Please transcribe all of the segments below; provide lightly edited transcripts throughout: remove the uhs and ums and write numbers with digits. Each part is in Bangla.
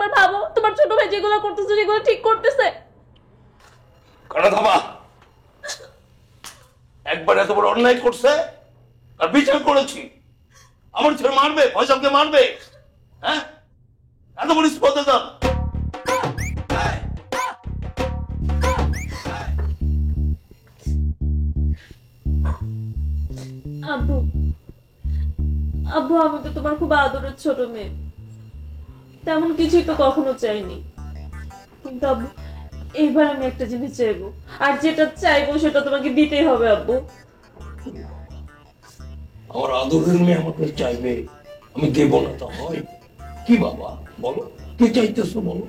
একবার ভাবো তোমার ছোট ভাই যেগুলো করতেছে সেগুলো ঠিক করতেছে? কানা থামা। একবার এত বড় অন্যায় করছে আর বিচার করেছি, আমার ছেলে মারবে, ফয়সালকে মারবে? হ্যাঁ, এত বড় স্পর্ধা। আব্বু, আব্বু আমি তো তোমার খুব আদরের ছোট মেয়ে, তেমন কিছুই তো কখনো চাইনি। কিন্তু আব্বু এইবার আমি একটা জিনিস চাইবো, আর যেটা চাইবো সেটা তোমাকে দিতেই হবে আব্বু। আমার আদরের মেয়ে আমাকে চাইবে, আমি দেবো না তা হয়? কি বাবা বলো, কি চাইতেছো বলো?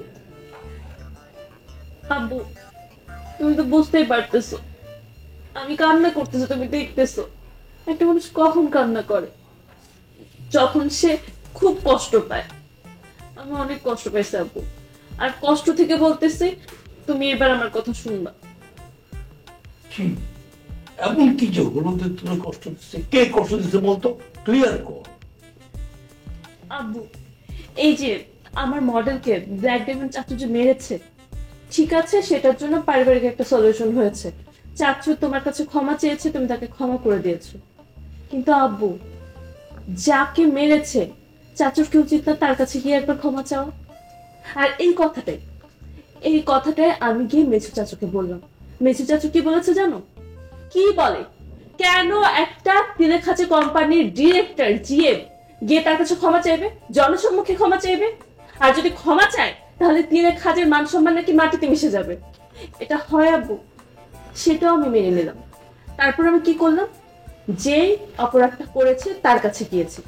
আব্বু তুমি তো বুঝতেই পারতেছো আমি কান্না করতেছি, তুমি দেখতেছো। একটা মানুষ কখন কান্না করে? যখন সে খুব কষ্ট পায়। আমি অনেক কষ্ট পাইছি আব্বু, আর কষ্ট থেকে বলতেছি তুমি এবার আমার কথা শুনবা। কি এমন কি যে হলো যে তুমি কষ্ট দিচ্ছে? কে কষ্ট দিচ্ছে বলতো, ক্লিয়ার কর। আব্বু এই যে আমার মডেলকে ব্ল্যাক ডায়মন্ড চাচু যে মেরেছে, ঠিক আছে সেটার জন্য পারিবারিক একটা সলিউশন হয়েছে। চাচু তোমার কাছে ক্ষমা চেয়েছে, তুমি তাকে ক্ষমা করে দিয়েছো। কিন্তু আব্বু যাকে মেরেছে চাচুর কি উচিত না তার কাছে গিয়ে একবার ক্ষমা চাওয়া? আর এই কথাটাই আমি গিয়ে মেছু চাচুকে বললাম। মেছু চাচু কি বলেছে জানো? কি বলে, কেন একটা তিলেখাচে কোম্পানির ডিরেক্টর জিএম গিয়ে তার কাছে ক্ষমা চাইবে, জনসম্মুখে ক্ষমা চাইবে? আর যদি ক্ষমা চায় তাহলে তিলেখাজের মান সম্মান নাকি মাটিতে মিশে যাবে। এটা হয় আব্বু? সেটাও আমি মেনে নিলাম। তারপর আমি কি করলাম, যেই অপরাধটা করেছে তার কাছে গিয়েছি।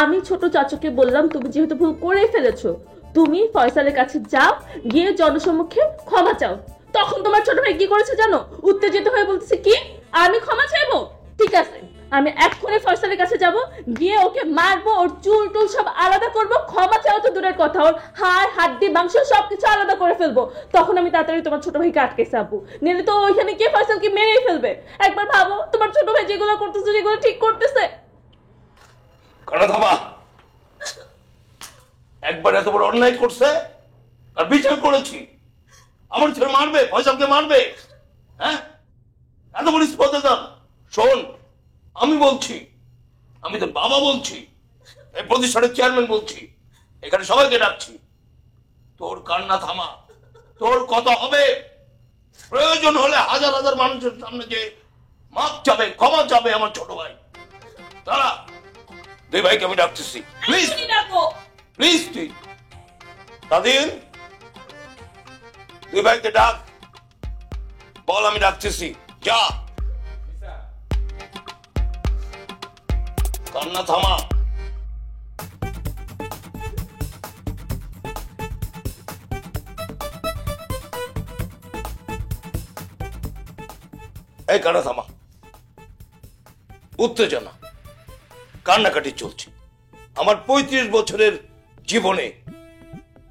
আমি ছোট চাচুকে বললাম তুমি যেহেতু ভুল করে ফেলেছো, তুমি ফয়সালের কাছে যাও, গিয়ে জনসম্মুখে ক্ষমা চাও। তখন তোমার ছোট ভাই কি করেছে জানো? উত্তেজিত হয়ে বলতেছে কি আমি ক্ষমা চাইবো? ঠিক আছে, আমি এক্ষুনি ফয়সালের কাছে যাব, গিয়ে ওকে মারবো, ওর চুল টুল সব আলাদা করবো, ক্ষমা চাও তো দূরের কথা, ওর হাড় হাড্ডি মাংস সবকিছু আলাদা করে ফেলবো। তখন আমি তাড়াতাড়ি তোমার ছোট ভাইকে আটকেছি আব্বু, নিলে তো ওইখানে গিয়ে ফয়সালকে মেরেই ফেলবে। একবার ভাবো তোমার ছোট ভাই যেগুলো করতেছে সেগুলো ঠিক করতেছে? কানা থামা। একবার এত বড় অন্যায় করছে আর বিচার করেছি, আমার ছেলে মারবে, ফয়সালকে মারবে? হ্যাঁ, এত বড় স্পর্ধা। শোন, আমি বলছি, আমি তোর বাবা বলছি, এই প্রতিষ্ঠানের চেয়ারম্যান বলছি, এখানে সবাইকে ডাকছি, তোর কান্না থামা। তোর কথা হবে, প্রয়োজন হলে হাজার হাজার মানুষের সামনে যে মাপ চাবে, ক্ষমা চাবে আমার ছোট ভাই। তারা দুই ভাইকে আমি ডাকতেছি, প্লিজ প্লিজ। তুই তাদের দুই ভাইকে ডাক, বল আমি ডাকতেছি, যা। কান্না থামা। এই কান্না থামা। উত্তেজনা, কান্নাকাটি চলছে। আমার 35 বছরের জীবনে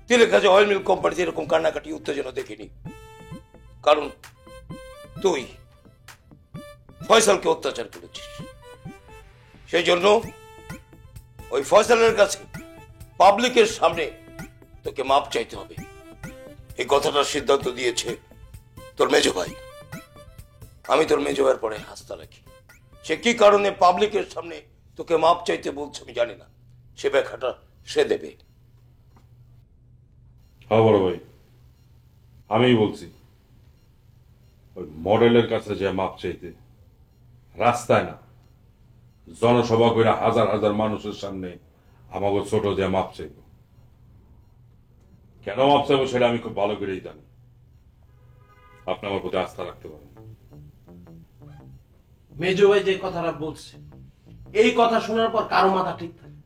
তিলেখাজা অয়েল মিল কোম্পানিতে এরকম কান্নাকাটি উত্তেজনা দেখিনি। কারণ তুই ফয়সালকে অত্যাচার করেছিস, সেই জন্য ওই ফয়সালের কাছে পাবলিকের সামনে তোকে মাপ চাইতে হবে। এই কথাটার সিদ্ধান্ত দিয়েছে তোর মেজ ভাই। আমি তোর মেজ ভাইয়ের পরে হাসতে রাখি। সে কি কারণে পাবলিকের সামনে তোকে মাপ চাইতে বলছে আমি জানি না, সে ব্যাখ্যাটা সে দেবে। হ্যাঁ বড় ভাই, আমিই বলছি, ওই মডেলের কাছে যে মাপ চাইতে, রাস্তায় না, জনসভা করে হাজার হাজার মানুষের সামনে আমাকে ছোট যে মাপ চাইব। কেন মাপ চাইবো সেটা আমি খুব ভালো করেই জানি। আপনি আমার প্রতি আস্থা রাখতে পারেন। মেজো ভাই যে কথাটা বলছে, এই কথা শোনার পর কারো মাথা ঠিক থাকে।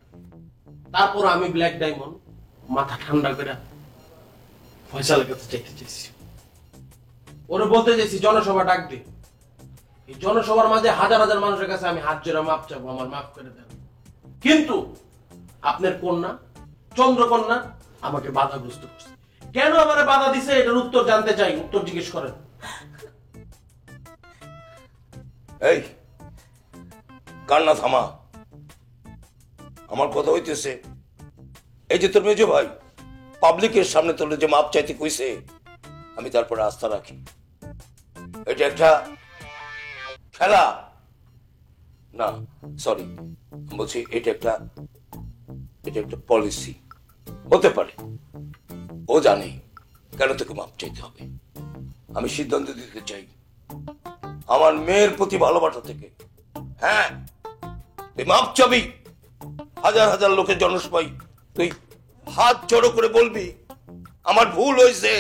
তারপর আমি ব্ল্যাক ডায়মন্ড মাথা ঠান্ডা করে ফয়সালের কাছে চাইতে চাইছি। ওরে বলতে চাইছি জনসভা ডাক দে। এই জনসভার মাঝে হাজার হাজার মানুষের কাছে আমি হাত জোড়া মাপ চাবো, আমার মাফ করে দেন। কিন্তু আপনার কন্যা চন্দ্রকন্যা আমাকে বাধাগ্রস্ত করছে। কেন আমারে বাধা দিছে এটার উত্তর জানতে চাই, উত্তর জিজ্ঞেস করেন। এই কান্না থামা। আমার কথা হইতেছে, এই যে তোর মেজ ভাই পাবলিকের সামনে তোলে যে মাপ চাইতে কইছে, আমি তারপরে আস্থা রাখি। এটা একটা খেলা না, সরি বলছি, এটা একটা পলিসি হতে পারে। ও জানে কেন তোকে মাপ চাইতে হবে। আমি সিদ্ধান্ত দিতে চাই আমার মেয়ের প্রতি ভালোবাসা থেকে। হ্যাঁ, তুই মাপ চাবি, হাজার হাজার লোকের জনসভায় তুই হাত জড়ো করে বলবি আমার ভুল হয়েছে,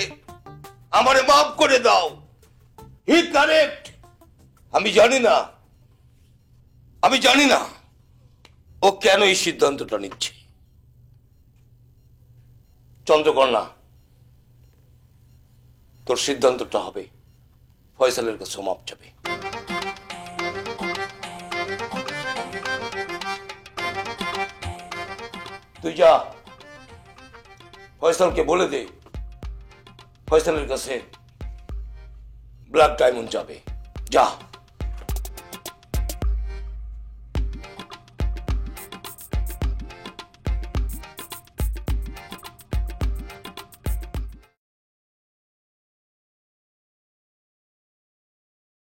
আমারে মাফ করে দাও। হি কারেক্ট। আমি জানি না ও কেন এই সিদ্ধান্তটা নিচ্ছে। চন্দ্রকন্যা, তোর সিদ্ধান্তটা হবে ফয়সালের কাছে মাপ চাবে। তুই যা, ফয়সালকে বলে দে ফয়সালের কাছে ব্ল্যাক ডায়মন্ড যাবে। যা।